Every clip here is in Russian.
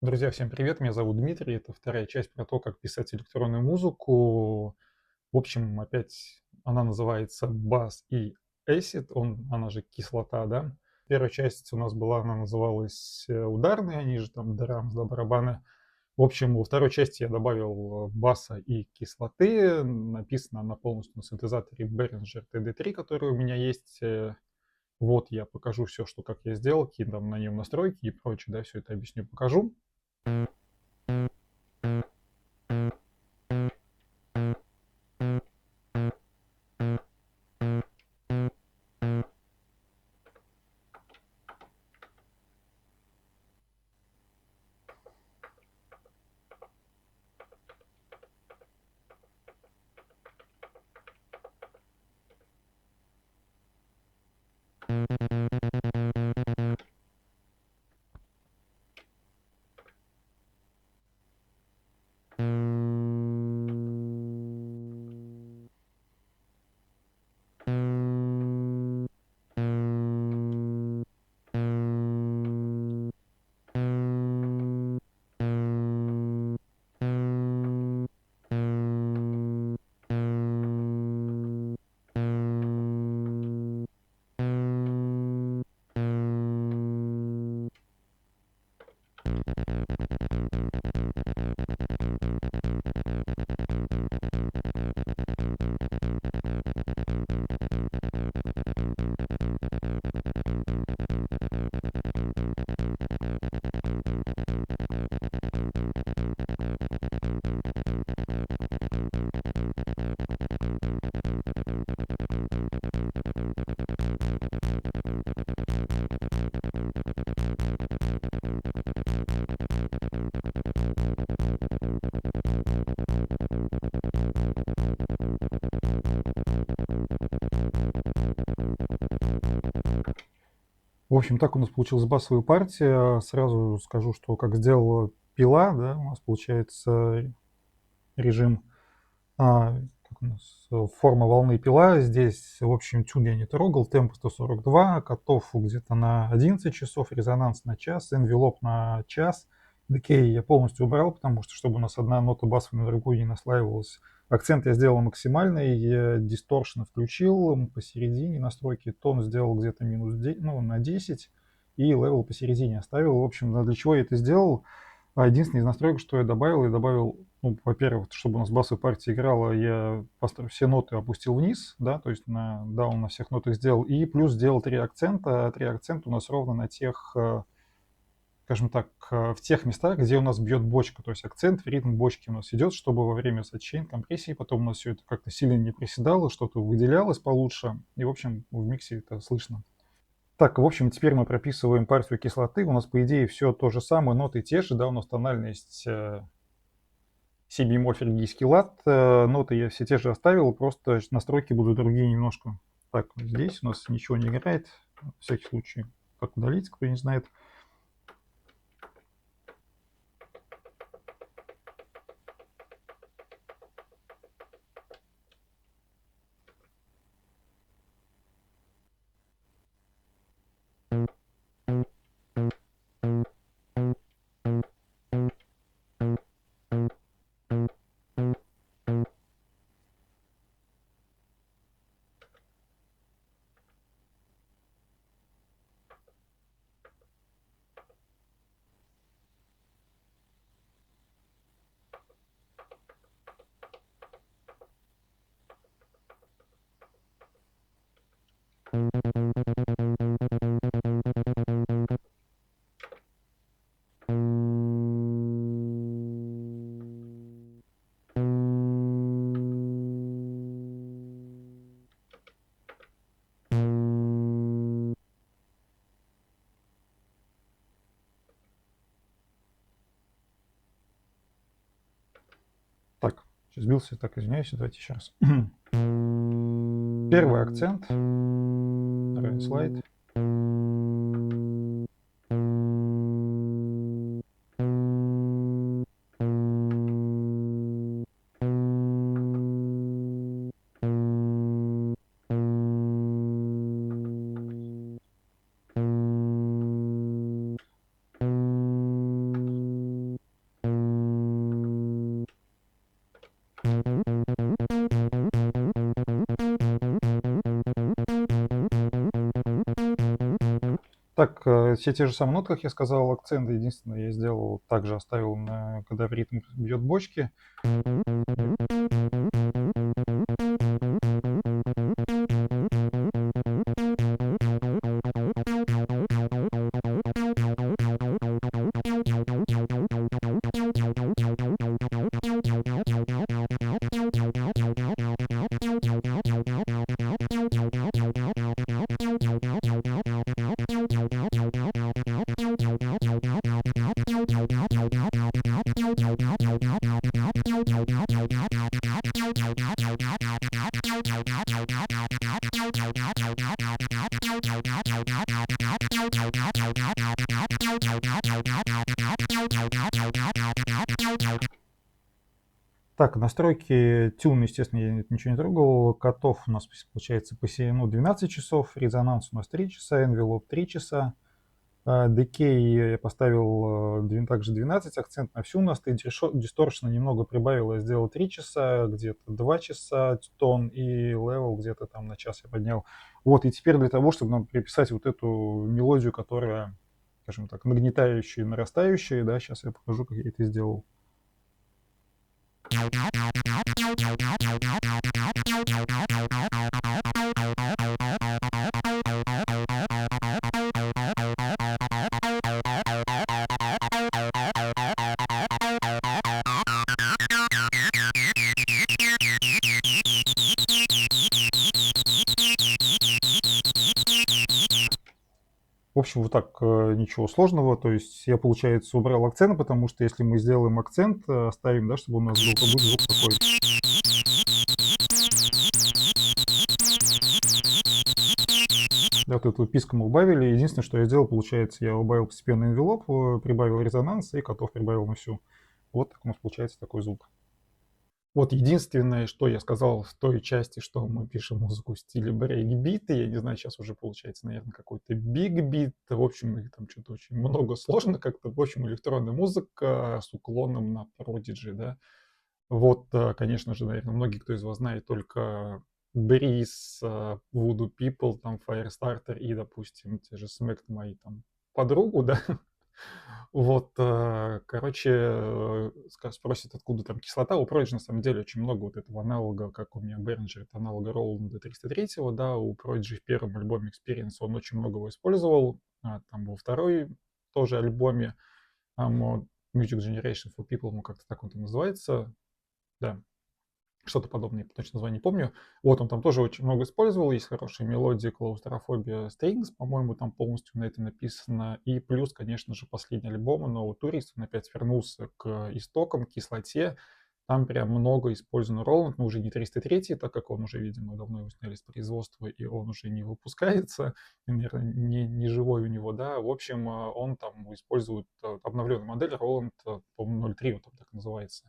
Друзья, всем привет, меня зовут Дмитрий, это вторая часть про то, как писать электронную музыку. В общем, опять она называется Bass и Acid, она же кислота, да. Первая часть у нас была, она называлась ударные, они же там драмс, да, барабаны. В общем, во второй части я добавил баса и кислоты, написано она полностью на синтезаторе Behringer TD3, который у меня есть. Вот я покажу все, что как я сделал, какие там на нем настройки и прочее, да, все это объясню, покажу. В общем, так у нас получилась басовая партия. Сразу скажу, что как сделала пила, да, у нас получается режим, как у нас, форма волны пила. Здесь, в общем, тюн я не трогал, темп 142, катов где-то на 11 часов, резонанс на час, энвелоп на час. Декей я полностью убрал, потому что, чтобы у нас одна нота басовая на другую не наслаивалась. Акцент я сделал максимальный, дисторшн включил посередине настройки, тон сделал где-то на 10 и левел посередине оставил. В общем, для чего я это сделал? Единственное из настроек, что я добавил, ну, во-первых, чтобы у нас басовая партия играла, я все ноты опустил вниз, да, то есть на даун на всех нотах сделал, и плюс сделал 3 акцента. 3 акцента у нас ровно на тех, скажем так, в тех местах, где у нас бьет бочка, то есть акцент в ритм бочки у нас идет, чтобы во время сатчейн компрессии потом у нас все это как-то сильно не приседало, что-то выделялось получше, и, в общем, в миксе это слышно. Так, в общем, теперь мы прописываем партию кислоты. У нас, по идее, все то же самое, ноты те же, да, у нас тональность си бемоль фригийский лад. Ноты я все те же оставил, просто настройки будут другие немножко. Так, вот здесь у нас ничего не играет, на всякий случай, как удалить, кто не знает. Так, сейчас сбился, так, извиняюсь, давайте еще раз. Первый акцент. Второй слайд. Так, все те же самые ноты, как я сказал, акценты. Единственное, я сделал, также оставил, когда в ритм бьет бочки. Так, настройки тюн, естественно, я ничего не трогал. Котов у нас получается по 12 часов, резонанс у нас 3 часа, envelope 3 часа. Decay я поставил также 12, акцент на всю нас, distortion немного прибавил, я сделал 3 часа, где-то 2 часа, тон и level где-то там на час я поднял. Вот, и теперь для того, чтобы нам приписать вот эту мелодию, которая, скажем так, нагнетающая, нарастающая, да, сейчас я покажу, как я это сделал. В общем, вот так, ничего сложного. То есть я, получается, убрал акцент, потому что если мы сделаем акцент, оставим, да, чтобы у нас был, то будет звук такой. Да, вот эту писку мы убавили. Единственное, что я сделал, получается, я убавил постепенно envelope, прибавил резонанс и котов прибавил на всю. Вот так у нас получается такой звук. Вот единственное, что я сказал в той части, что мы пишем музыку в стиле брейкбита, я не знаю, сейчас уже получается, наверное, какой-то биг-бит, в общем, их там что-то очень много, сложно как-то, в общем, электронная музыка с уклоном на Prodigy, да. Вот, конечно же, наверное, многие, кто из вас знает только Breeze, Voodoo People, там, Firestarter и, допустим, те же Smacked My, там, подругу, да. Вот, короче, спросят, откуда там кислота. У Prodigy, на самом деле, очень много вот этого аналога, как у меня Behringer, это аналога Роланда 303, да, у Prodigy в первом альбоме Experience он очень много его использовал, там был второй тоже альбоме, Music Generation for People, ну, как-то так он там называется, да, что-то подобное, я точно название не помню. Вот он там тоже очень много использовал, есть хорошие мелодии, клаустрофобия Strings, по-моему, там полностью на это написано. И плюс, конечно же, последний альбом No Tourist, он опять вернулся к истокам, к кислоте. Там прям много использовано Роланд, но уже не 303, так как он уже, видимо, давно его сняли с производства, и он уже не выпускается, наверное, не живой у него, да. В общем, он там использует обновленную модель Роланд, по-моему, 03, вот там так называется.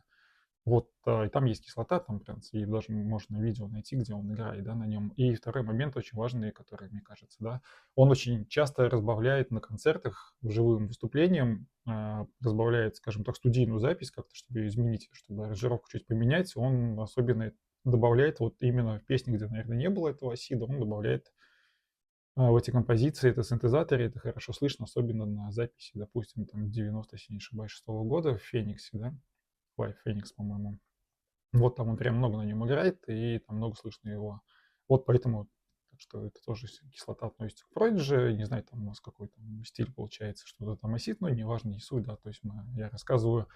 Вот, и там есть кислота, там прям, и даже можно видео найти, где он играет, да, на нем. И второй момент очень важный, который, мне кажется, да, он очень часто разбавляет на концертах живым выступлением, разбавляет, скажем так, студийную запись как-то, чтобы ее изменить, чтобы аранжировку чуть поменять. Он особенно добавляет вот именно в песни, где, наверное, не было этого сида, он добавляет в эти композиции, это синтезаторы, это хорошо слышно, особенно на записи, допустим, там 90, если не ошибаюсь, 6 года в Фениксе, да, Live Phoenix, по-моему. Вот там он прям много на нем играет, и там много слышно его. Вот поэтому что это тоже кислота относится к Prodigy, не знаю, там у нас какой там стиль получается, что-то там осит, но неважно, не суть, да, то есть я рассказываю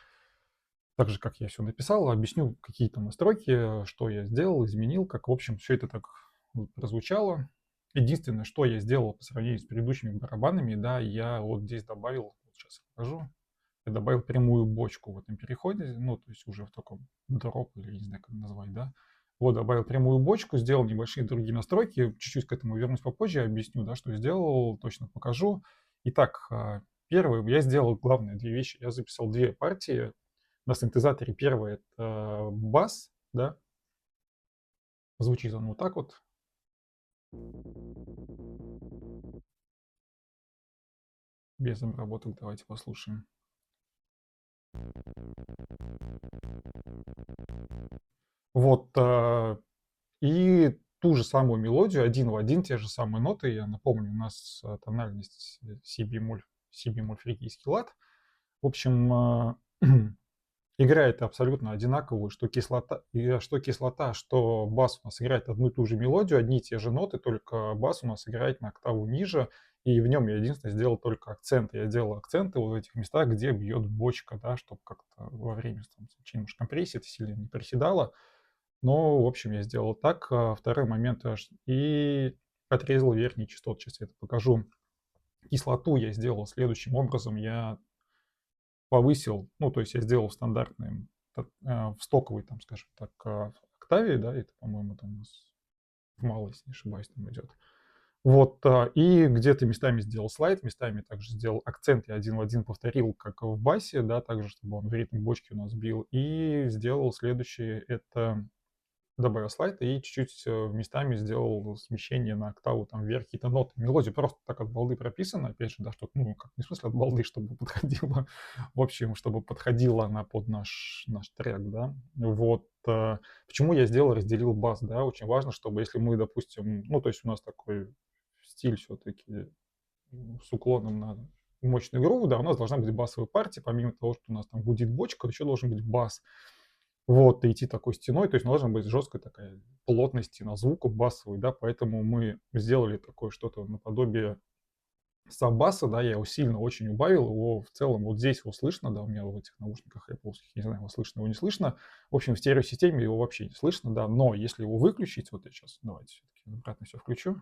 так же, как я все написал, объясню какие-то настройки, что я сделал, изменил, как, в общем, все это так вот прозвучало. Единственное, что я сделал по сравнению с предыдущими барабанами, да, я вот здесь добавил, вот сейчас покажу, я добавил прямую бочку в этом переходе, ну, то есть уже в таком дроп, или не знаю, как назвать, да. Вот, добавил прямую бочку, сделал небольшие другие настройки, чуть-чуть к этому вернусь попозже, объясню, да, что сделал, точно покажу. Итак, первое, я сделал главные две вещи, я записал две партии. На синтезаторе первое — это бас, да, звучит он вот так вот. Без обработок давайте послушаем. Вот, и ту же самую мелодию, один в один, те же самые ноты. Я напомню, у нас тональность си-бемоль фрикийский лад. В общем, играет абсолютно одинаковую, что кислота, что бас у нас играет одну и ту же мелодию, одни и те же ноты, только бас у нас играет на октаву ниже, и в нем я единственное сделал только акценты. Я делал акценты вот в этих местах, где бьет бочка, да, чтобы как-то во время значения компрессии это сильно не приседало. Но, в общем, я сделал так. Второй момент и отрезал верхние частоты. Сейчас я это покажу. Кислоту я сделал следующим образом. Я повысил, ну, то есть я сделал стандартный, в стоковый, там, скажем так, октаве, да, это, по-моему, там у нас в малой, если не ошибаюсь, там идет. Вот, и где-то местами сделал слайд, местами также сделал акцент, я один в один повторил, как в басе, да, также, чтобы он в ритм бочки у нас бил, и сделал следующее, это добавил слайд и чуть-чуть местами сделал смещение на октаву там вверх, какие-то ноты. Мелодия просто так от балды прописана, опять же, да, что, ну, как, не в смысле от балды, чтобы подходила, в общем, чтобы подходила она под наш трек, да. Вот. Почему я разделил бас, да, очень важно, чтобы если мы, допустим, ну, то есть у нас такой стиль все-таки с уклоном на мощный грув, да, у нас должна быть басовая партия, помимо того, что у нас там гудит бочка, еще должен быть бас. Вот, и идти такой стеной, то есть должна быть жесткая такая плотная стена звука басовый, да, поэтому мы сделали такое что-то наподобие саббаса, да, я его сильно очень убавил, его в целом вот здесь его слышно, да, у меня в этих наушниках Apple, не знаю, его слышно, его не слышно, в общем, в стереосистеме его вообще не слышно, да, но если его выключить, вот я сейчас, давайте все-таки обратно все включу.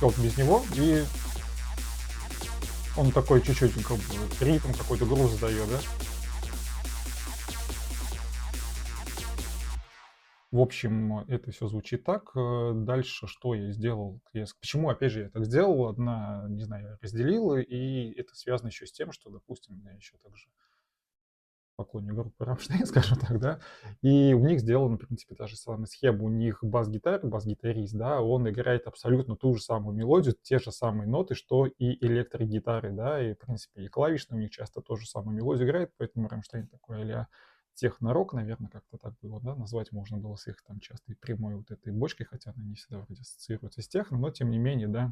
Вот без него, и он такой чуть-чуть как бы ритм какой-то груз задает, да. В общем, это все звучит так. Дальше что я сделал? Почему, опять же, я так сделал? Одна, не знаю, я разделил, и это связано еще с тем, что, допустим, я еще также поклонник группы Рамштайн, скажем так, да, и у них сделана, в принципе, та же самая схема. У них бас-гитарист, да, он играет абсолютно ту же самую мелодию, те же самые ноты, что и электрогитары, да, и, в принципе, и клавишные у них часто ту же самую мелодию играет, поэтому Рамштайн такой а-ля техно-рок, наверное, как-то так было, да, назвать можно было с их там частой прямой вот этой бочкой, хотя она не всегда вроде ассоциируется с техно, но тем не менее, да,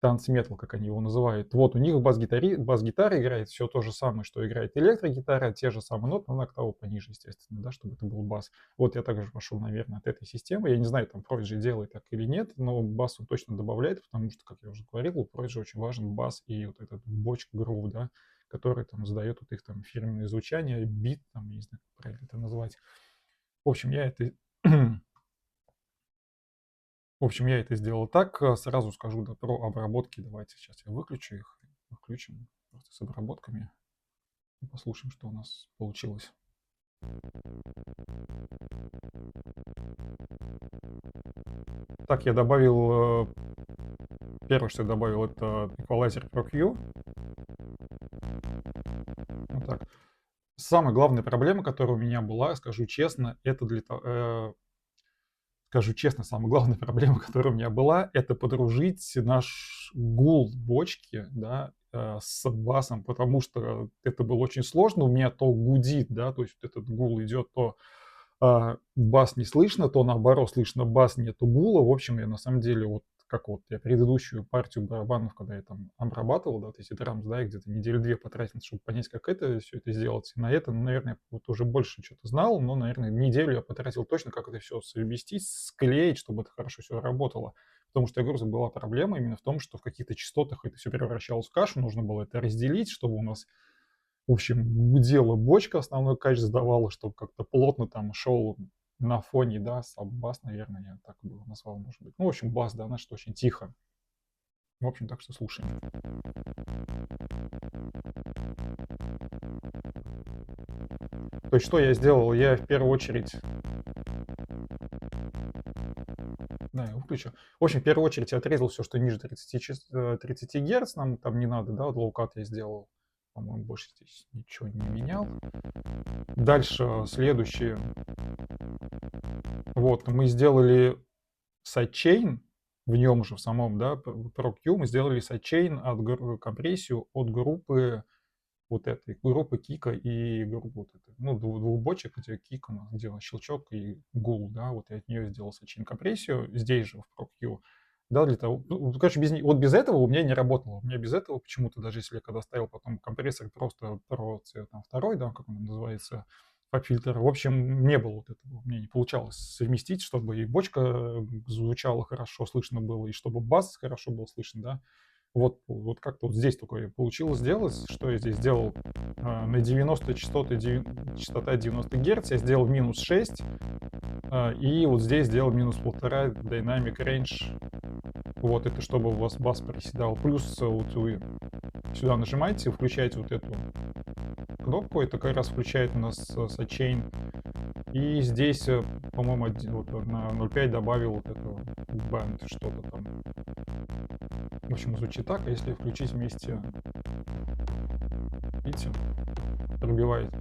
танцметал, как они его называют. Вот у них бас-гитара играет все то же самое, что играет электрогитара, те же самые ноты, но на октаву пониже, естественно, да, чтобы это был бас. Вот я также пошел, наверное, от этой системы. Я не знаю, там Prodigy делает так или нет, но бас он точно добавляет, потому что, как я уже говорил, у Prodigy очень важен бас и вот этот бочка грув, да, который там задает вот их там фирменное звучание, бит, там, я не знаю, как правильно это назвать. В общем, я это В общем, я это сделал так. Сразу скажу, да, про обработки. Давайте сейчас я выключу их. Включим просто с обработками. И послушаем, что у нас получилось. Так, я добавил... Первое, что я добавил, это эквалайзер Pro Q. Вот так. Самая главная проблема, которая у меня была, скажу честно, это скажу честно, самая главная проблема, которая у меня была, это подружить наш гул бочки, да, с басом, потому что это было очень сложно. У меня то гудит, да, то есть вот этот гул идет, то бас не слышно, то наоборот слышно бас, нету гула. В общем, я на самом деле вот как вот я предыдущую партию барабанов, когда я там обрабатывал, да, вот эти драмс, да, я где-то недели 2 потратил, чтобы понять, как это все это сделать. И на это, ну, наверное, вот уже больше что-то знал, но, наверное, неделю я потратил точно, как это все совместить, склеить, чтобы это хорошо все работало. Потому что, я говорю, была проблема именно в том, что в каких-то частотах это все превращалось в кашу, нужно было это разделить, чтобы у нас, в общем, гудела бочка, основной кач сдавала, чтобы как-то плотно там шел на фоне, да, саб-бас, наверное, я так бы его назвал, может быть. Ну, в общем, бас, да, значит, очень тихо. В общем, так что слушаем. То есть, что я сделал? Я в первую очередь... Да, я выключу. В общем, в первую очередь я отрезал все, что ниже 30 Гц, нам там не надо, да, вот лоукат я сделал. По-моему, больше здесь ничего не менял. Дальше следующее. Вот, мы сделали сайдчейн в нем же, в самом, да, ProQ, мы сделали сайдчейн компрессию от группы вот этой, группы кика и группы вот этой, ну, двух бочек, где кик у нас, где у нас щелчок и гул, да, вот я от нее сделал сайдчейн компрессию здесь же в ProQ, да, для того, ну, короче, вот без этого у меня не работало, у меня без этого почему-то, даже если я когда ставил потом компрессор просто Pro там, второй, да, как он называется, поп-фильтр, в общем, не было вот этого, мне не получалось совместить, чтобы и бочка звучала хорошо, слышно было, и чтобы бас хорошо был слышно, да. Вот как-то вот здесь такое получилось сделать. Что я здесь сделал? На 90 частоты, частота 90 Гц я сделал минус 6. И вот здесь сделал минус 1,5 Dynamic Range. Вот это чтобы у вас бас проседал. Плюс вот вы сюда нажимаете, включаете вот эту кнопку. Это как раз включает у нас сайдчейн. И здесь, по-моему, вот на 0,5 добавил вот этого бэнд, что-то там. В общем, звучит так, а если включить вместе, видите, пробивает.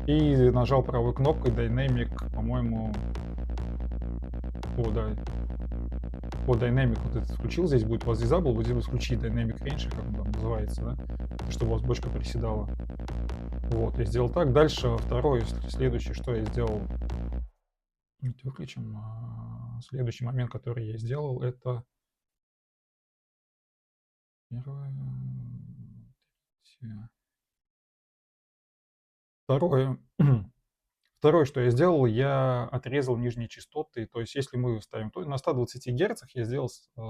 И нажал правой кнопкой Dynamic, по-моему, да, Dynamic вот этот включил, здесь будет у вас Disable, вот здесь будет включить Dynamic Range, как он там называется, да, чтобы у вас бочка приседала. Вот, я сделал так. Дальше второе, следующее, что я сделал, выключим. Следующий момент, который я сделал, это первое, второе. Второе, что я сделал, я отрезал нижние частоты. То есть, если мы ставим на 120 Гц,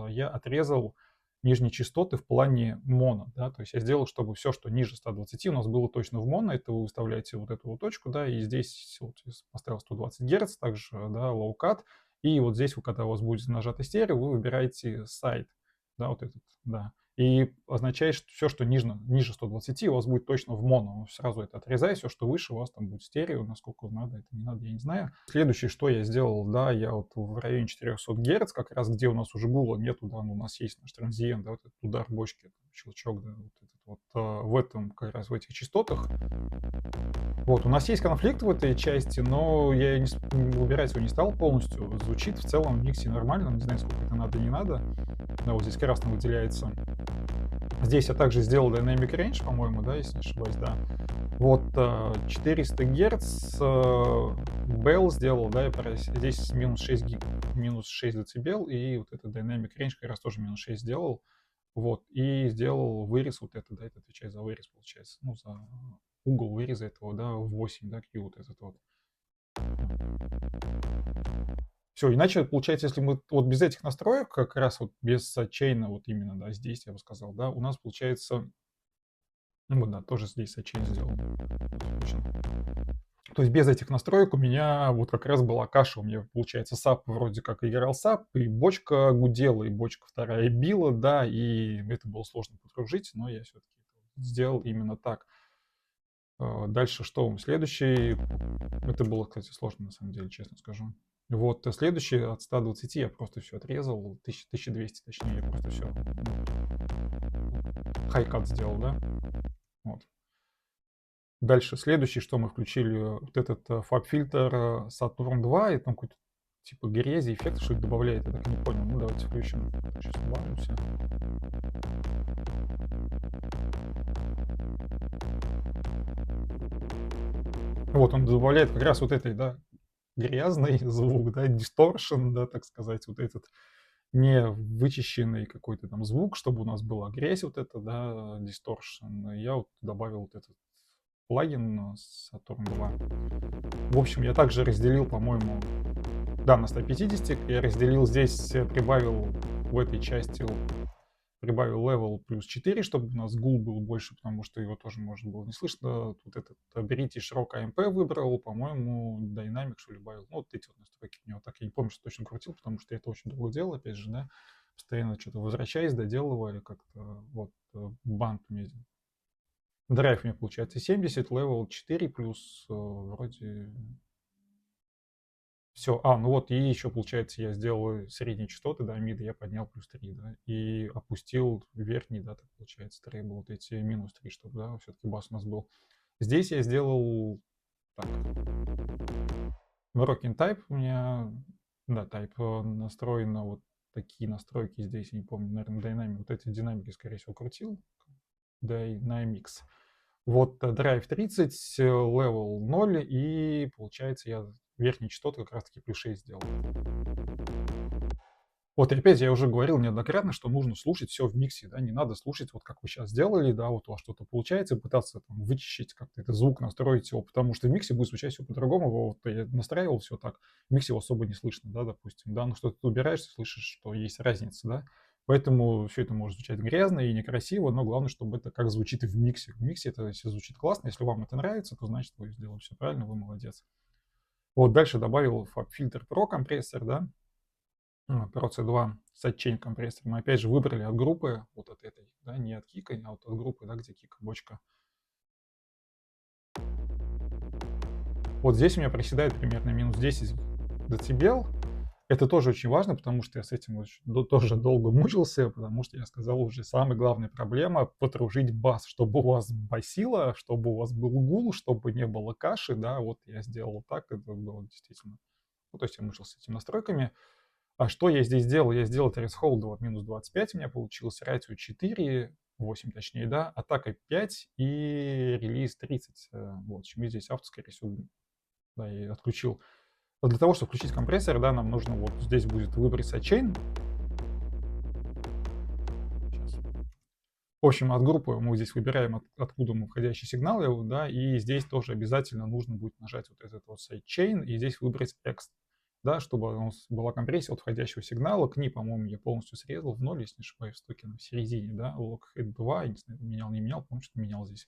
я отрезал нижние частоты в плане моно. Да? То есть я сделал, чтобы все, что ниже 120, у нас было точно в моно. Это вы выставляете вот эту вот точку, да, и здесь вот поставил 120 Гц, также, да, low-cut. И вот здесь, когда у вас будет нажато стерео, вы выбираете сайт, да, вот этот, да. И означает, что все, что ниже 120, у вас будет точно в моно. Сразу это отрезай, все, что выше, у вас там будет стерео, насколько надо, это не надо, я не знаю. Следующее, что я сделал, да, я вот в районе 400 Гц, как раз где у нас уже гула нету, да, но у нас есть наш транзиент, да, вот этот удар бочки, щелчок, да, вот этот вот в этом, как раз в этих частотах. Вот, у нас есть конфликт в этой части, но я убирать его не стал полностью. Звучит в целом в миксе нормально, не знаю, сколько это надо, не надо. Да, вот здесь красным выделяется. Здесь я также сделал Dynamic Range, по-моему, да, если не ошибаюсь, да. Вот 400 Гц Bell сделал, да, здесь минус 6 децибел, и вот этот Dynamic Range как раз тоже минус 6 сделал. Вот, и сделал вырез вот это, да, это отвечает за вырез, получается, ну, за угол выреза этого, да, в 8, да, Q вот этот вот. Все, иначе получается, если мы вот без этих настроек, как раз вот без сайдчейна, вот именно, да, здесь я бы сказал, да, у нас получается, ну вот, да, тоже здесь сайдчейн сделал. То есть без этих настроек у меня вот как раз была каша, у меня получается сап вроде как играл сап, и бочка гудела, и бочка вторая била, да, и это было сложно подкружить, но я все-таки сделал именно так. Дальше что? Следующий, это было, кстати, сложно на самом деле, честно скажу. Вот, следующий от 120 я просто все отрезал, 1200 точнее, я просто все хайкат сделал, да. Вот. Дальше следующий, что мы включили, вот этот фаб-фильтр Saturn 2, и там какой-то типа грязи, эффект, что это добавляет, я так и не понял. Ну, давайте включим. Сейчас добавим все. Вот он добавляет как раз вот этой, да, грязный звук, да, дисторшн, да, так сказать, вот этот не вычищенный какой-то там звук, чтобы у нас была грязь вот эта, да, дисторшн. Я вот добавил вот этот плагин Saturn 2. В общем, я также разделил, по-моему, да, на 150 я разделил здесь, прибавил в этой части, прибавил level плюс 4, чтобы у нас гул был больше, потому что его тоже можно было не слышно. Тут этот British Rock AMP выбрал, по-моему, Dynamic, что ли, добавил. Ну, вот эти вот настройки у него так, я не помню, что точно крутил, потому что я это очень долго делал, опять же, да, постоянно что-то возвращаясь, доделывая как-то, вот, банд у меня, драйв у меня получается 70, level 4 плюс вроде все. Ну вот, и еще, получается, я сделал средние частоты, да, миды я поднял плюс 3, да, и опустил верхний, да, так получается, трейбл, вот эти минус 3, чтобы, да, все-таки бас у нас был. Здесь я сделал так. Rocking Type у меня, да, Type настроен на вот такие настройки здесь, я не помню, наверное, Dynamic, вот эти динамики, скорее всего, крутил. Dynamics. Вот Drive 30, Level 0, и получается я верхние частоты как раз-таки плюс 6 сделал. Вот и опять я уже говорил неоднократно, что нужно слушать все в миксе, да, не надо слушать, вот как вы сейчас сделали, да, вот у вас что-то получается, пытаться там вычищить как-то этот звук, настроить его, потому что в миксе будет звучать все по-другому. Вот я настраивал все так, в миксе его особо не слышно, да, допустим, да, но что ты убираешь, слышишь, что есть разница, да. Поэтому все это может звучать грязно и некрасиво, но главное, чтобы это как звучит и в миксе. В миксе это все звучит классно, если вам это нравится, то значит вы сделали все правильно, вы молодец. Вот дальше добавил FabFilter Pro компрессор, да, Pro C2 sidechain компрессор. Мы опять же выбрали от группы, вот от этой, да, не от кика, а вот от группы, да, где кик, бочка. Вот здесь у меня проседает примерно минус 10 децибел. Это тоже очень важно, потому что я с этим тоже долго мучился, потому что я сказал уже, самая главная проблема — подружить бас, чтобы у вас басило, чтобы у вас был гул, чтобы не было каши, да, вот я сделал так, это было действительно. Ну, то есть я мучился с этими настройками. А что я здесь сделал? Я сделал threshold вот минус 25 у меня получилось, ратио 4, 8 точнее, да, атака 5 и релиз 30. Вот, мы здесь авто, скорее всего, да, и отключил. Но для того, чтобы включить компрессор, да, нам нужно вот здесь будет выбрать sidechain. Сейчас. В общем, от группы мы здесь выбираем, откуда мы входящий сигнал, да, и здесь тоже обязательно нужно будет нажать вот этот вот sidechain и здесь выбрать X, да, чтобы у нас была компрессия от входящего сигнала. Кни, по-моему, я полностью срезал в ноль, если не ошибаюсь, в токене в середине, да, Lockheed 2, я не знаю, менял, не менял, помню, что менял здесь.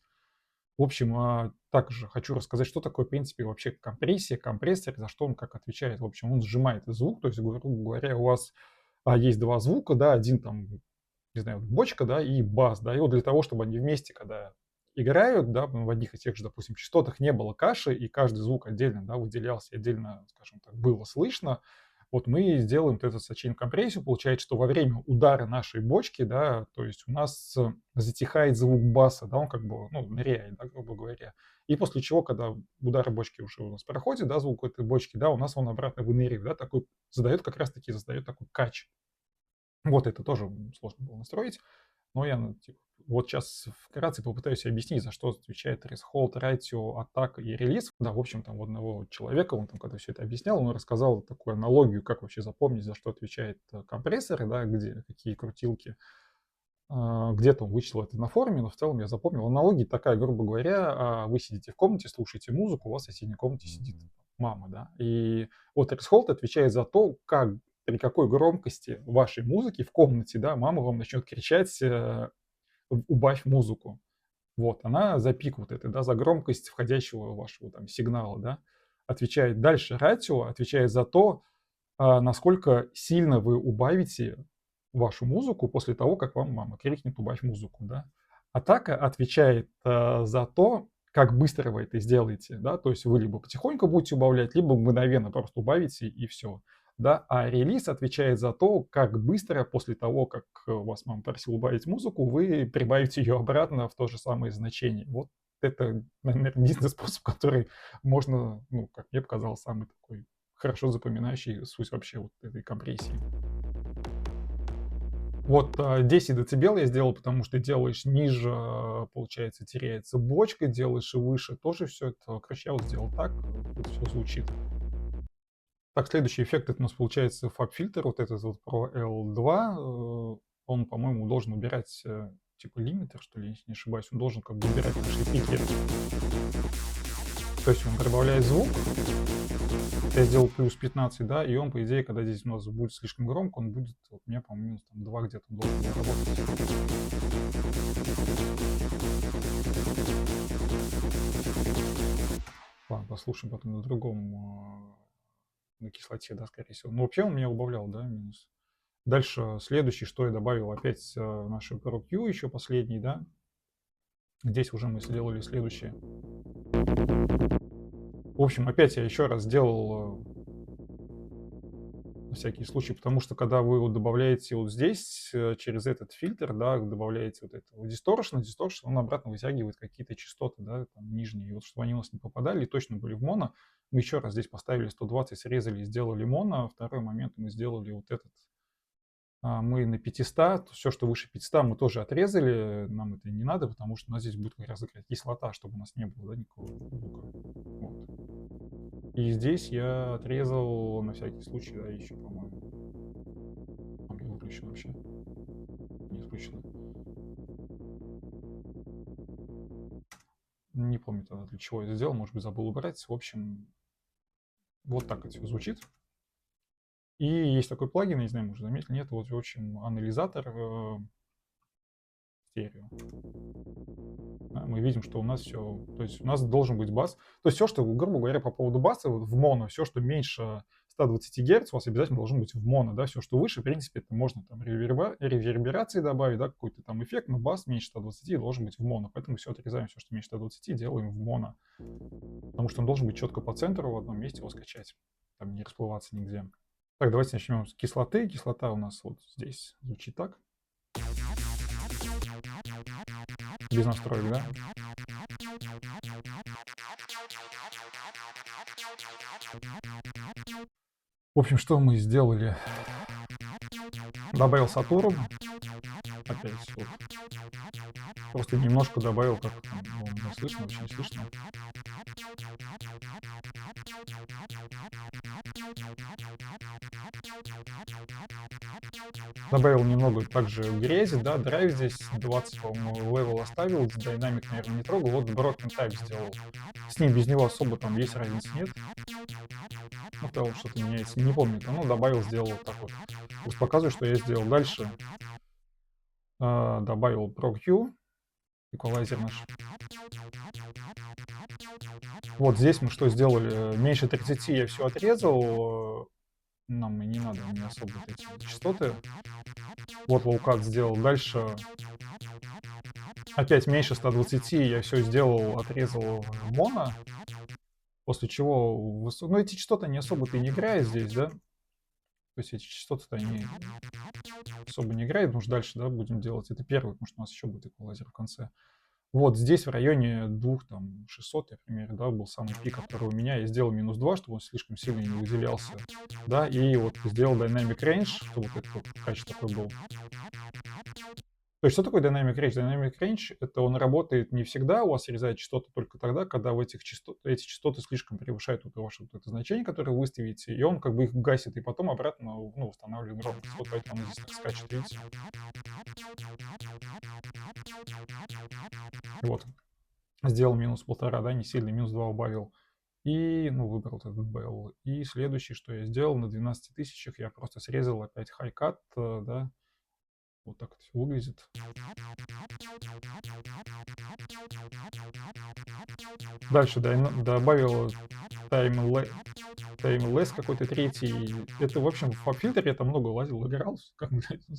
В общем, также хочу рассказать, что такое, в принципе, вообще компрессия, компрессор, за что он как отвечает. В общем, он сжимает звук, то есть, грубо говоря, у вас есть два звука, да, один там, не знаю, бочка, да, и бас, да, и вот для того, чтобы они вместе, когда играют, да, в одних и тех же, допустим, частотах не было каши, и каждый звук отдельно, да, выделялся, отдельно, скажем так, было слышно, вот мы сделаем вот эту сочинение компрессию, получается, что во время удара нашей бочки, да, то есть у нас затихает звук баса, да, он как бы, ну, ныряет, да, грубо говоря. И после чего, когда удар бочки уже у нас проходит, да, звук этой бочки, да, у нас он обратно выныривает, да, такой, задает как раз-таки, создает такой кач. Вот это тоже сложно было настроить, но я, ну, типа, вот сейчас вкратце попытаюсь объяснить, за что отвечает threshold, ratio, атака и релиз. Да, в общем, там у одного человека, он там, когда все это объяснял, он рассказал такую аналогию, как вообще запомнить, за что отвечает компрессоры, да, где какие крутилки. Где-то он вычислил это на форуме, но в целом я запомнил. Аналогия такая, грубо говоря, вы сидите в комнате, слушаете музыку, у вас в соседней комнате сидит мама, да, и вот threshold отвечает за то, как при какой громкости вашей музыки в комнате, да, мама вам начнет кричать убавь музыку. Вот, она за пик вот этой, да, за громкость входящего вашего там сигнала, да, отвечает. Дальше ратио отвечает за то, насколько сильно вы убавите вашу музыку после того, как вам мама крикнет убавь музыку, да. Атака отвечает за то, как быстро вы это сделаете, да, то есть вы либо потихоньку будете убавлять, либо мгновенно просто убавите и все. Да, а релиз отвечает за то, как быстро после того, как вас мама просила убавить музыку, вы прибавите ее обратно в то же самое значение. Вот это, наверное, единственный способ, который можно, ну, как мне показалось, самый такой хорошо запоминающий суть вообще вот этой компрессии. Вот 10 дБ я сделал, потому что делаешь ниже, получается, теряется бочка, делаешь и выше, тоже все это. Короче, я вот сделал так, это все звучит. Так, следующий эффект, это у нас получается фаб-фильтр, вот этот вот Pro L2. Он, по-моему, должен убирать, типа лимитер, что ли, если не ошибаюсь. Он должен как бы убирать наши пики. То есть он добавляет звук. Я сделал плюс 15, да, и он, по идее, когда здесь у нас будет слишком громко, он будет, вот у меня, по-моему, там 2 где-то должен был работать. Ладно, послушаем потом на другом, на кислоте, да, скорее всего. Но вообще он меня убавлял, да, минус. Дальше следующий, что я добавил, опять наши ProQ, еще последний, да. Здесь уже мы сделали следующее. В общем, опять я еще раз сделал на всякий случай, потому что когда вы вот добавляете вот здесь через этот фильтр, да, добавляете вот это distortion, он обратно вытягивает какие-то частоты, да, там нижние, и вот чтобы они у нас не попадали и точно были в моно, мы еще раз здесь поставили 120, срезали и сделали моно. Второй момент мы сделали вот этот. Мы на 500, все, что выше 500, мы тоже отрезали, нам это не надо, потому что у нас здесь будет как раз кислота, чтобы у нас не было, да, никакого звука. Вот. И здесь я отрезал на всякий случай, да, еще, по-моему. Там я выключил вообще. Не включил. Не помню тогда, для чего я это сделал, может быть, забыл убрать. В общем, вот так это все звучит. И есть такой плагин, я не знаю, может, заметили, нет, вот, в общем, анализатор стерео. Да, мы видим, что у нас все, то есть у нас должен быть бас. То есть все, что, грубо говоря, по поводу баса в моно, все, что меньше 120 Гц, у вас обязательно должно быть в моно, да, все, что выше, в принципе, это можно там реверберации добавить, да, какой-то там эффект, но бас меньше 120 должен быть в моно, поэтому все отрезаем, все, что меньше 120, делаем в моно, потому что он должен быть четко по центру, в одном месте его скачать, там не расплываться нигде. Так, давайте начнем с кислоты. Кислота у нас вот здесь звучит так. Без настроек, да? В общем, что мы сделали? Добавил сатуру. Опять вот. Просто немножко добавил, как не слышно, вообще не слышно. Добавил немного также грязи, да, драйв здесь 20, по-моему, левел оставил, динамик, наверное, не трогал, вот Broken Type сделал. С ним без него особо там есть разницы, нет. Ну, в целом что-то меняется, не помню, но добавил, сделал вот так вот. Просто показываю, что я сделал. Дальше добавил ProQ, эквалайзер наш. Вот здесь мы что сделали? Меньше 30 я все отрезал, нам и не надо мне особо эти частоты. Вот лоукат сделал. Дальше опять меньше 120 я все сделал, отрезал в моно. После чего, ну, эти частоты не особо-то и не играют здесь, да? То есть эти частоты-то они особо не играют, потому что дальше, да, будем делать. Это первый, потому что у нас еще будет эквалайзер в конце. Вот здесь в районе 2600, например, да, был самый пик, который у меня. Я сделал минус 2, чтобы он слишком сильно не выделялся. Да, и вот сделал Dynamic Range, чтобы вот этот качество такой был. То есть что такое Dynamic Range? Dynamic Range — это он работает не всегда, у вас срезает частоты только тогда, когда в эти частоты слишком превышают вот ваше вот это значение, которое вы выставите, и он как бы их гасит, и потом обратно, ну, восстанавливает громкость. Вот поэтому он здесь так скачет, видите? Вот. Сделал минус 1,5, да, не сильно, минус 2 убавил. И, ну, выбрал этот Bell. И следующее, что я сделал, на 12 тысячах я просто срезал опять хай-кат, да. Вот так это все выглядит. Дальше добавил timeless какой-то третий. Это, в общем, в фильтре это много лазил, играл. Как,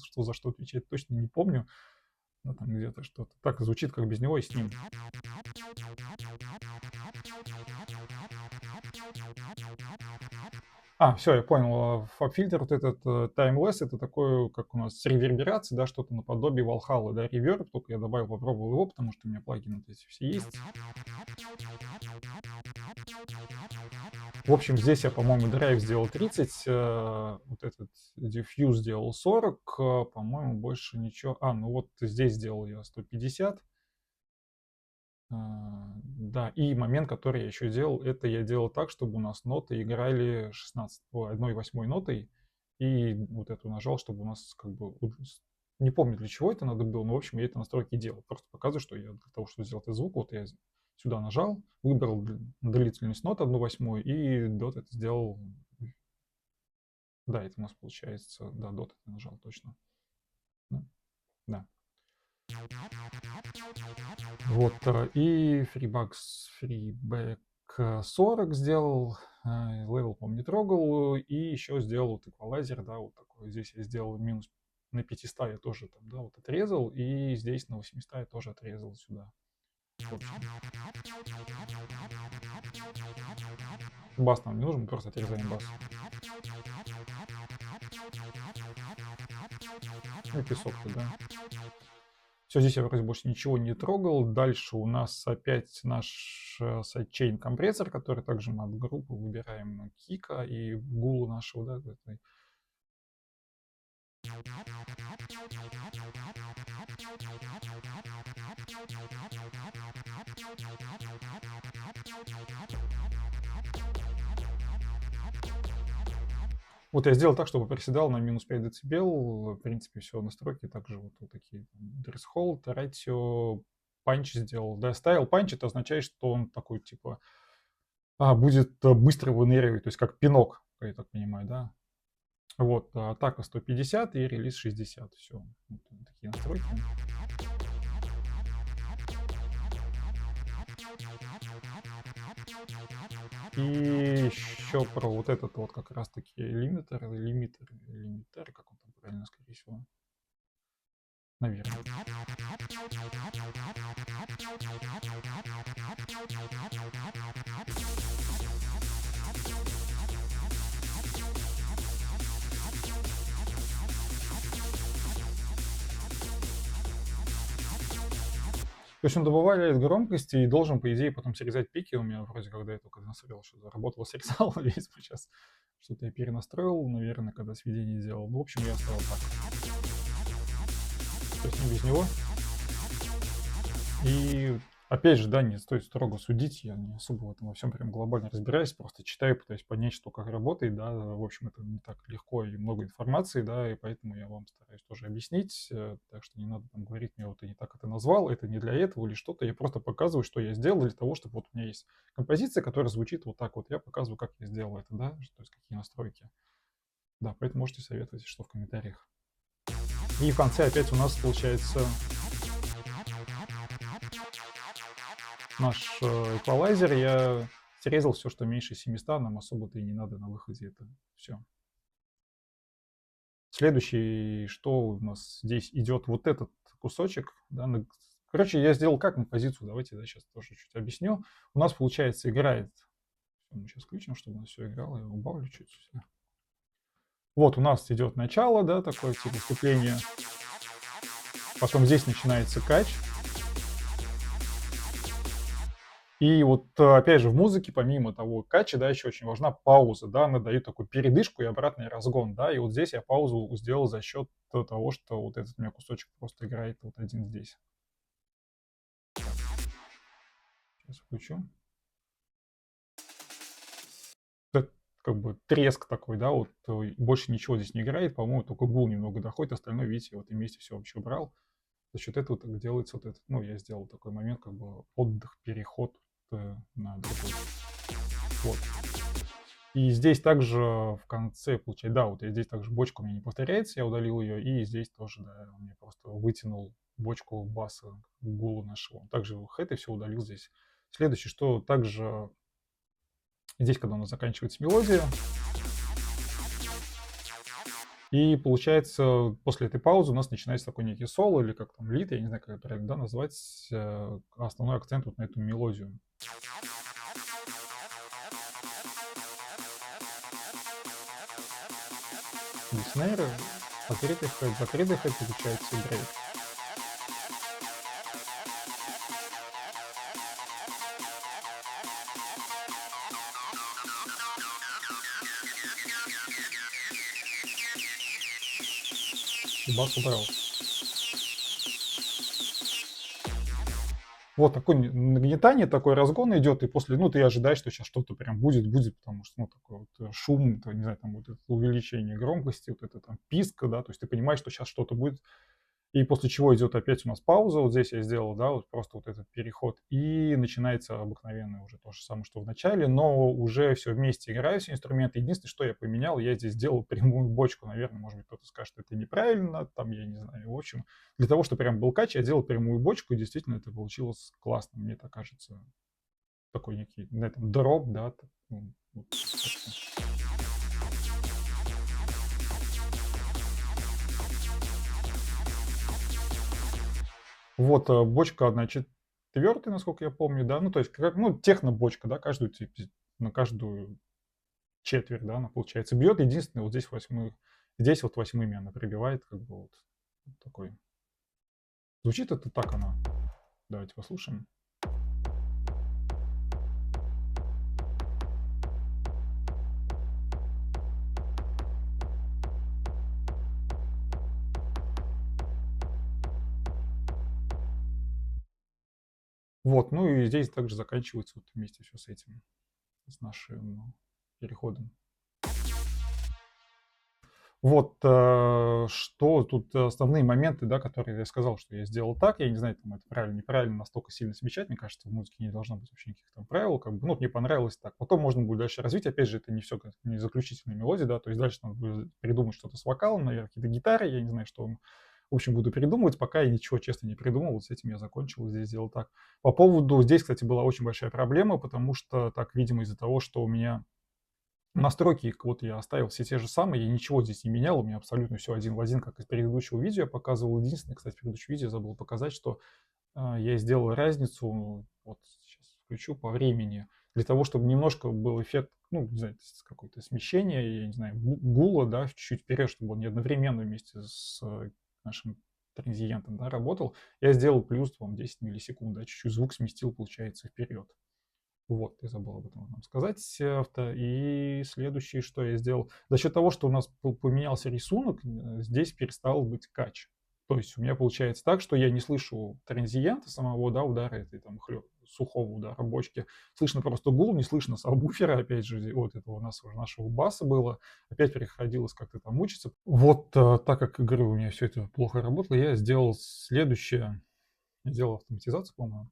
что за что отвечать, точно не помню. Да, там где-то что-то. Так звучит, как без него и с ним. Все, я понял. Фаб-фильтр, вот этот Timeless, это такой, как у нас с реверберацией, да, что-то наподобие Valhalla, да, реверб, только я добавил, попробовал его, потому что у меня плагины вот эти все есть. В общем, здесь я, по-моему, драйв сделал 30, вот этот diffuse сделал 40, по-моему, больше ничего. Ну вот здесь сделал я 150. Да, и момент, который я еще делал, это я делал так, чтобы у нас ноты играли 1/8 нотой, и вот эту нажал, чтобы у нас как бы... Не помню, для чего это надо было, но, в общем, я это настройки делал. Просто показываю, что я для того, чтобы сделать этот звук, вот я сюда нажал, выбрал длительность нот 1/8 и дот это сделал. Да, это у нас получается, да, дот это нажал точно. Да. Вот, и фрибэк 40 сделал, левел, по-моему, не трогал, и еще сделал вот эквалайзер, да, вот такой. Здесь я сделал минус на 500 я тоже там, да, вот отрезал, и здесь на 800 я тоже отрезал сюда. Бас нам не нужен, мы просто отрезаем бас. И песок-то, да. Все, здесь я вроде больше ничего не трогал. Дальше у нас опять наш сайдчейн компрессор, который также мы от группы выбираем кика и гулу нашего, да, Вот я сделал так, чтобы приседал на минус 5 дБ. В принципе, все настройки также вот такие. Threshold, ratio, панч сделал. Да, ставил панч, это означает, что он такой, типа, будет быстро выныривать, то есть как пинок, я так понимаю, да. Вот, атака 150 и релиз 60. Все, вот такие настройки. И еще про вот этот вот как раз-таки лимитер, как он там правильно, скорее всего. Наверное. То есть он добавляет громкости и должен, по идее, потом срезать пики. У меня вроде, когда я только настроил, что работало, срезал весь сейчас. Что-то я перенастроил, наверное, когда сведение делал. Ну, в общем, я оставил так. То есть не без него. И опять же, да, не стоит строго судить, я не особо в этом во всем прям глобально разбираюсь, просто читаю, пытаюсь понять, что как работает, да, в общем, это не так легко и много информации, да, и поэтому я вам стараюсь тоже объяснить, так что не надо там говорить мне, вот ты не так это назвал, это не для этого или что-то, я просто показываю, что я сделал для того, чтобы вот у меня есть композиция, которая звучит вот так вот, я показываю, как я сделал это, да, то есть какие настройки. Да, поэтому можете советовать, что в комментариях. И в конце опять у нас получается наш эквалайзер, я срезал все, что меньше 700, нам особо-то и не надо на выходе, это все. Следующий, что у нас здесь идет, вот этот кусочек, да, короче, я сделал как композицию, давайте, да, сейчас тоже чуть объясню. У нас, получается, играет, мы сейчас включим, чтобы у нас все играло, я убавлю чуть. Вот у нас идет начало, да, такое типа вступление, потом здесь начинается кач. И вот опять же в музыке, помимо того кача, да, еще очень важна пауза, да, она дает такую передышку и обратный разгон, да, и вот здесь я паузу сделал за счет того, что вот этот у меня кусочек просто играет вот один здесь. Сейчас включу. Это как бы треск такой, да, вот больше ничего здесь не играет, по-моему, только гул немного доходит, остальное, видите, в этом месте все вообще убрал. За счет этого так делается вот этот, ну, я сделал такой момент, как бы отдых, переход на другой. Вот. И здесь также в конце, получается, да, вот я здесь также бочка у меня не повторяется, я удалил ее, и здесь тоже, да, у меня просто вытянул бочку баса, гулу нашего. Также хэт и все удалил здесь. Следующее, что также здесь, когда у нас заканчивается мелодия, и получается, после этой паузы у нас начинается такой некий соло, или как там лид, я не знаю, как это правильно, да, назвать, основной акцент вот на эту мелодию. Снейры, закрытый хэт, получается, брейк. и бас убрал. Вот такое нагнетание, такой разгон идет, и после, ну, ты ожидаешь, что сейчас что-то прям будет, потому что, ну, такой вот шум, не знаю, там вот это увеличение громкости, вот это там писк, да, то есть ты понимаешь, что сейчас что-то будет. И после чего идет опять у нас пауза, вот здесь я сделал, да, вот просто вот этот переход, и начинается обыкновенное уже то же самое, что в начале, но уже все вместе играют все инструменты. Единственное, что я поменял, я здесь сделал прямую бочку, наверное, может быть, кто-то скажет, это неправильно, там, я не знаю, в общем, для того, чтобы прям был кач, я делал прямую бочку, и действительно это получилось классно, мне так кажется, такой некий, на этом дроп, да, вот, вот, бочка 1/4, насколько я помню, да, ну, то есть, как, ну, техно-бочка, да, каждую, на каждую четверть, да, она, получается, бьет. Единственное, вот здесь вот восьмыми она прибивает, как бы вот такой. Звучит это так она. Давайте послушаем. Вот, ну и здесь также заканчивается вот вместе все с этим, с нашим переходом. Вот, что тут основные моменты, да, которые я сказал, что я сделал так. Я не знаю, там это правильно, неправильно настолько сильно смещать. Мне кажется, в музыке не должно быть вообще никаких там правил. Как бы, ну, мне понравилось так. Потом можно будет дальше развить. Опять же, это не все, не заключительная мелодия, да, то есть дальше надо будет придумать что-то с вокалом, наверное, какие-то гитары, я не знаю, что в общем, буду придумывать, пока я ничего, честно, не придумал. Вот с этим я закончил, здесь сделал так. По поводу, здесь, кстати, была очень большая проблема, потому что так, видимо, из-за того, что у меня настройки их вот я оставил все те же самые, я ничего здесь не менял, у меня абсолютно все один в один, как из предыдущего видео я показывал. Единственное, кстати, в предыдущем видео забыл показать, что я сделал разницу, вот сейчас включу, по времени, для того, чтобы немножко был эффект, ну, не знаю, какое-то смещение, я не знаю, гула, да, чуть-чуть вперед, чтобы он не одновременно вместе с нашим транзиентом, да, работал. Я сделал плюс, вам 10 миллисекунд, да, чуть-чуть звук сместил, получается, вперед. Вот, я забыл об этом вам сказать. И следующее, что я сделал. За счет того, что у нас поменялся рисунок, здесь перестал быть кач. То есть у меня получается так, что я не слышу транзиента самого, да, удара этой там сухого удара бочки. Слышно просто гул, не слышно сабвуфера, опять же, вот этого у нас уже нашего баса было. Опять приходилось как-то там мучиться. Вот, так как, говорю, у меня все это плохо работало, я сделал следующее. Я сделал автоматизацию, по-моему,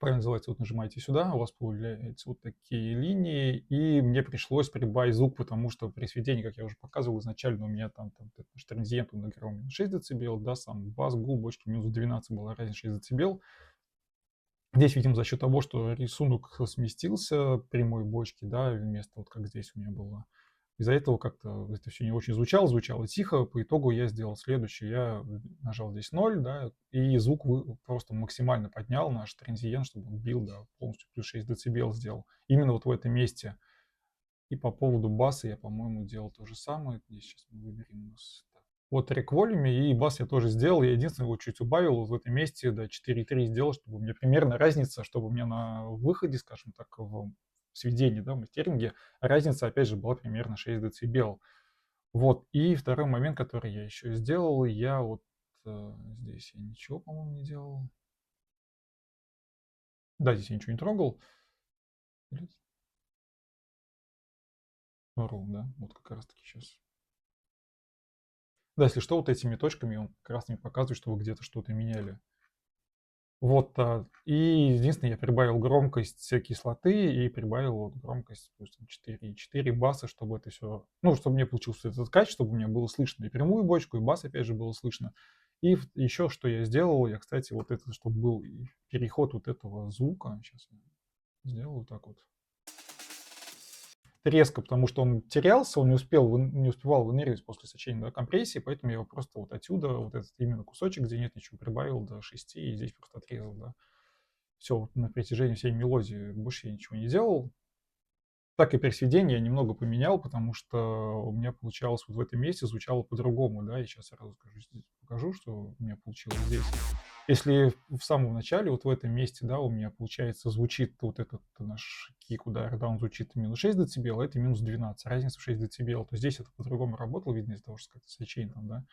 правильно называется, вот нажимаете сюда, у вас появляются вот такие линии, и мне пришлось прибавить звук, потому что при сведении, как я уже показывал, изначально у меня там транзиент он играл минус 6 дБ, да, сам бас, гул, бочки минус 12 была разница 6 дБ. Здесь, видимо, за счет того, что рисунок сместился прямой бочки, да, вместо вот как здесь у меня было. Из-за этого как-то это все не очень звучало тихо. По итогу я сделал следующее. Я нажал здесь 0, да, и звук просто максимально поднял наш транзиент, чтобы он бил, да, полностью плюс 6 дБ сделал. Именно вот в этом месте. И по поводу баса я, по-моему, делал то же самое. Здесь сейчас мы выберем у нас вот трек волюме, и бас я тоже сделал. Я единственное его чуть убавил вот в этом месте, да, 4,3 сделал, чтобы у меня примерно разница, чтобы у меня на выходе, скажем так, в сведении, да, в мастеринге, разница, опять же, была примерно 6 дБ. Вот, и второй момент, который я еще сделал, я вот здесь я ничего, по-моему, не делал. Да, здесь я ничего не трогал. Ру, да, вот как раз таки сейчас. Да, если что, вот этими точками он как раз мне показывает, что вы где-то что-то меняли. Вот, и единственное, я прибавил громкость кислоты и прибавил вот громкость, допустим, 4,4 баса, чтобы это все, ну, чтобы мне получился этот кач, чтобы у меня было слышно и прямую бочку, и бас, опять же, было слышно. И еще что я сделал, я, кстати, вот это, чтобы был переход вот этого звука, сейчас я сделаю так вот. Резко, потому что он терялся, он не успевал выныривать после сочинения, да, компрессии, поэтому я его просто вот отсюда, вот этот именно кусочек, где нет ничего, прибавил до 6 и здесь просто отрезал, да. Все, вот на протяжении всей мелодии больше я ничего не делал. Так и при сведении я немного поменял, потому что у меня получалось вот в этом месте звучало по-другому, да. Я сейчас сразу покажу, что у меня получилось здесь. Если в самом начале, вот в этом месте, да, у меня, получается, звучит вот этот наш кик удар, да, он звучит минус 6 дБ, а это минус 12, разница в 6 дБ, то здесь это по-другому работало, видно из-за того, что как-то свечение там, да,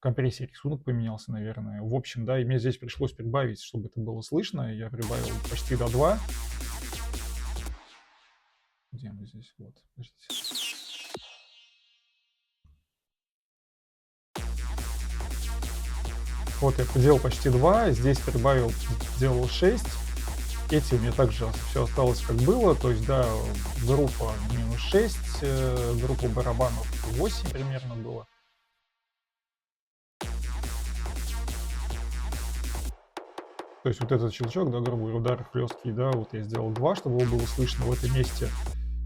компрессии рисунок поменялся, наверное. В общем, да, и мне здесь пришлось прибавить, чтобы это было слышно. Я прибавил почти до 2. Где мы здесь? Вот, подождите. Вот я сделал почти 2, здесь прибавил, сделал 6. Эти у меня также все осталось как было, то есть, да, группа минус 6, группа барабанов 8 примерно было. То есть вот этот щелчок, да, грубо говоря, удар хлесткий, да, вот я сделал 2, чтобы его было слышно в этом месте.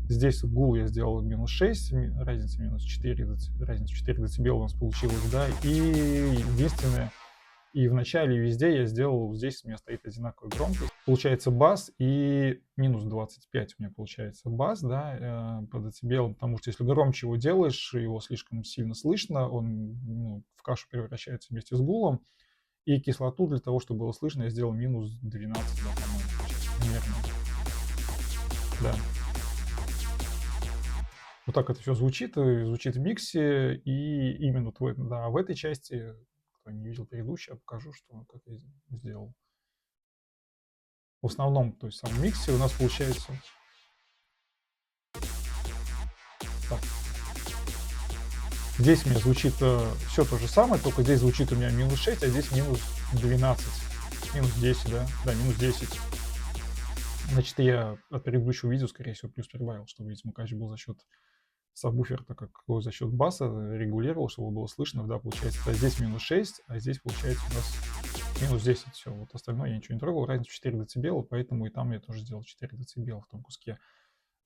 Здесь гул я сделал минус 6, разница минус 4, разница 4 дБ у нас получилась, да, и единственное, и в начале и везде я сделал, здесь у меня стоит одинаковая громкость. Получается бас и минус 25 у меня получается бас, да, по децибелам, потому что если громче его делаешь, его слишком сильно слышно, он в кашу превращается вместе с гулом. И кислоту для того, чтобы было слышно, я сделал минус 12, да, по-моему, примерно. Да. Вот так это все звучит в миксе, и именно в этой части, кто не видел предыдущий, я покажу, как я сделал. В основном, то есть в самом миксе у нас получается... Так. Здесь у меня звучит все то же самое, только здесь звучит у меня минус 6, а здесь минус 12. Минус 10, да? Да, минус 10. Значит, я от предыдущего видео, скорее всего, плюс прибавил, чтобы, видимо, конечно, был за счет сабвуфер, так как за счет баса регулировал, чтобы было слышно, да, получается, здесь минус 6, а здесь, получается, у нас минус 10, все, вот остальное я ничего не трогал, разница 4 дБ, поэтому и там я тоже сделал 4 дБ в том куске.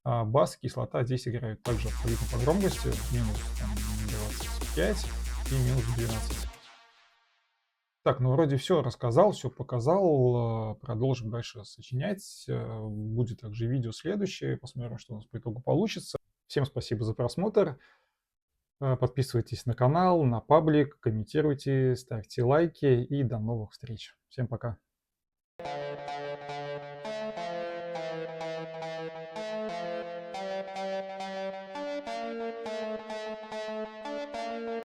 А бас, кислота здесь играют также абсолютно по громкости, минус там, 25 и минус 12. Так, ну вроде все рассказал, все показал, продолжим дальше сочинять, будет также видео следующее, посмотрим, что у нас по итогу получится. Всем спасибо за просмотр. Подписывайтесь на канал, на паблик, комментируйте, ставьте лайки и до новых встреч. Всем пока.